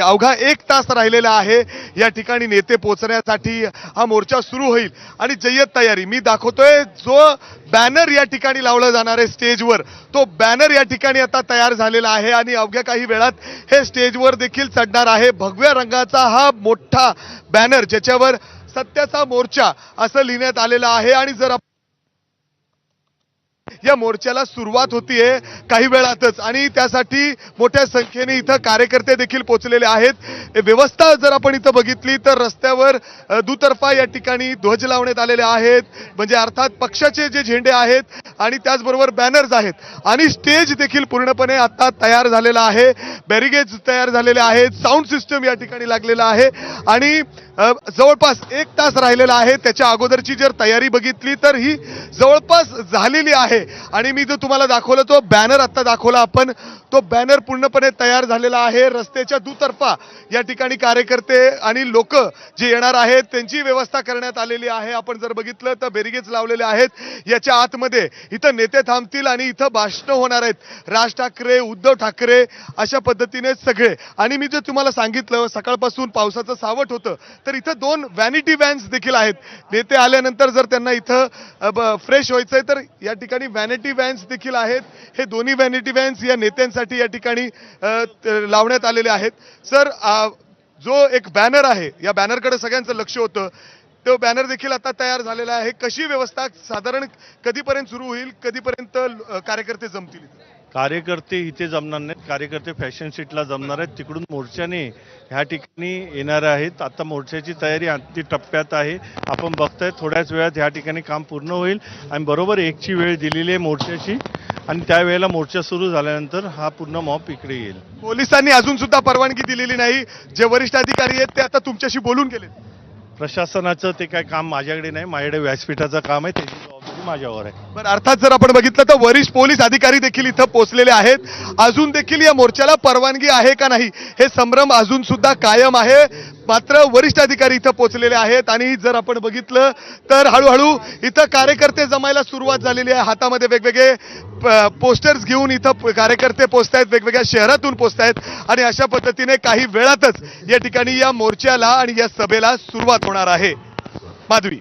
अवघा 1 तास राहिलेला आहे या ठिकाणी नेते पोहोचण्यासाठी हा मोर्चा सुरू होईल आणि जय्यत तयारी मी दाखवतोय। जो बॅनर या ठिकाणी लावला जाणार आहे स्टेजवर, तो बॅनर या ठिकाणी आता तयार झालेला आहे आणि अवघ्या काही वेळात हे स्टेजवर देखील चढणार आहे। भगव्या रंगाचा हा मोठा बॅनर ज्याच्यावर सत्याचा मोर्चा असं लिहिण्यात आलेलं आहे आणि जर या मोर्चाला सुरुवात होतीये काही वेळातच आणि त्यासाठी मोठ्या संख्येने इथं कार्यकर्ते देखील पोहोचलेले आहेत। व्यवस्था जर आपण इथं बघितली तर रस्त्यावर दुतर्फा या ठिकाणी ध्वज लावण्यात आलेले आहेत, म्हणजे अर्थात पक्षाचे जे झेंडे आहेत आणि त्याचबरोबर बॅनर्स आहेत आणि स्टेज देखील पूर्णपणे आता तयार झालेला आहे। बॅरिगेड्स तयार झालेले आहेत, साऊंड सिस्टम या ठिकाणी लागलेला आहे आणि जवळपास 1 तास राहिलेला आहे। त्याच्या अगोदरची जर तयारी बघितली तर ही जवळपास झालेली आहे आणि मी जो तुम्हाला दाखवलं तो बॅनर आता दाखवला आपण, तो बॅनर पूर्णपणे तयार झालेला आहे। रस्त्याच्या दुतर्फा या ठिकाणी कार्यकर्ते आणि लोक जे येणार आहेत त्यांची व्यवस्था करण्यात आलेली आहे। आपण जर बघितलं तर बॅरिगेड्स लावलेले आहेत। याच्या आतमध्ये इथं नेते थांबतील आणि इथं भाषण होणार आहेत। राज ठाकरे, उद्धव ठाकरे अशा पद्धतीने सगळे। आणि मी जे तुम्हाला सांगितलं सकाळपासून पावसाचं सावट होतं तर इथं 2 व्हॅनिटी व्हॅन्स देखील आहेत। नेते आल्यानंतर जर त्यांना इथं फ्रेश व्हायचंय तर या ठिकाणी व्हॅनिटी व्हॅन्स देखील आहेत। हे दोन्ही व्हॅनिटी व्हॅन्स या नेत्यांसाठी या ठिकाणी लावण्यात आलेले आहेत। सर, जो एक बॅनर आहे या बॅनरकडे सगळ्यांचं लक्ष होतं, तो बॅनर देखील आता तयार झालेला आहे। कशी व्यवस्था साधारण कधीपर्यंत सुरू होईल, कधीपर्यंत कार्यकर्ते जमतील? कार्यकर्ते इथे जमणार नाहीत, कार्यकर्ते फॅशन सीटला जमणार आहेत, तिकडून मोर्चाने ह्या ठिकाणी येणार आहेत। आता मोर्चाची तयारी अंतिम टप्प्यात आहे। आपण बघताय थोड्याच वेळात ह्या ठिकाणी काम पूर्ण होईल आणि बरोबर 1ची वेळ दिलेली आहे मोर्चाची आणि त्यावेळेला मोर्चा सुरू झाल्यानंतर हा पूर्ण मॉब इकडे येईल। पोलिसांनी अजून सुद्धा परवानगी दिलेली नाही। जे वरिष्ठ अधिकारी आहेत ते आता तुमच्याशी बोलून गेले? प्रशासनाचं ते काय काम माझ्याकडे नाही, माझ्याकडे व्यासपीठाचं काम आहे, त्याची जबाबदारी माझ्यावर आहे। बरं, अर्थात जर आपण बघितलं तर वरिष्ठ पोलीस अधिकारी देखील इथं पोहोचलेले आहेत। अजून देखील या मोर्चाला परवानगी आहे का नाही हे संभ्रम अजून सुद्धा कायम आहे। मात्र वरिष्ठ अधिकारी इथं पोहोचलेले आहेत आणि जर आपण बघितलं तर हळूहळू इथं कार्यकर्ते जमायला सुरुवात झालेली आहे। हातामध्ये वेगवेगळे पोस्टर्स घेऊन इथं कार्यकर्ते पोहोचतायत, वेगवेगळ्या शहरातून पोहोचतायत आणि अशा पद्धतीने काही वेळातच या ठिकाणी या मोर्चाला आणि या सभेला सुरुवात होणार आहे। माधुरी।